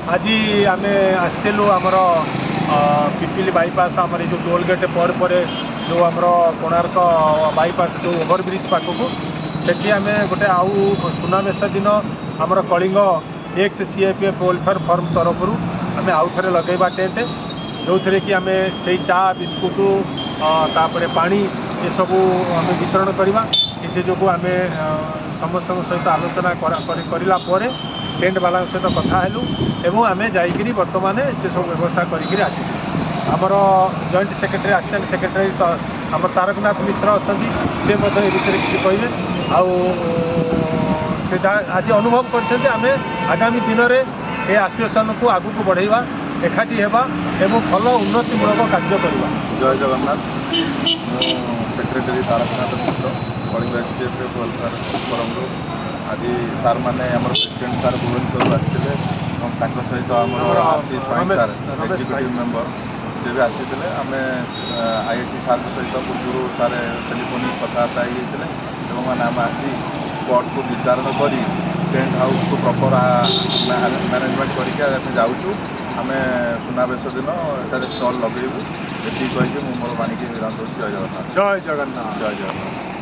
आज आम आसलु आमर पिपिली बाईपास आम जो टोल गेट पर जो आम कोणार्क बाईपास जो ओभरब्रिज पाखक सेठी आम गोटे आउ सुनावेश दिन आमर Kalinga ex CAPF welfare firm तरफ आम आउ थे लगेगा टेंट जो थे कि आम से चा बिस्कुट तापर पानी ये सबू आम वितरण करवा ये जो आम समस्त सहित आलोचना करा टेंट वाला सहित कथा हेलु एवं आम जाइए बर्तमान से सब व्यवस्था करी आमर जॉइंट सेक्रेटरी असिस्टेंट सेक्रेटरी आम तारकनाथ मिश्र अच्छा सी विषय किसी कहे आटा आज अनुभव कर आगामी दिन में ये एसोसिएशन को आगू को बढ़ेवा एकाठी हेबा एवं भल उन्नतिमूलक कार्य करवा। जय जगन्नाथ सेक्रेटरी तारकनाथ मिश्र कलिंग सीएपीएफ वेलफेयर फोरम आज सार मैंने प्रेसिडेंट सार भुवनेश्वर आसते सहित आमर आशीष पाई सार एक्जिक्यूटिव मेंबर सी भी आसी आम आईएससी सार सहित पूर्व सारे टेलीफोनिक कथबार्ता होते मैंने आम आसी स्पॉट को निर्धारण कर टेंट हाउस को प्रॉपर मैनेजमेंट करके जाऊँ आम सुनावेश दिन एटारे स्टल लगेबू ये कही मोर बाणी विराम दूसरी। जय जगन्नाथ। जय जगन्नाथ। जय जगन्नाथ।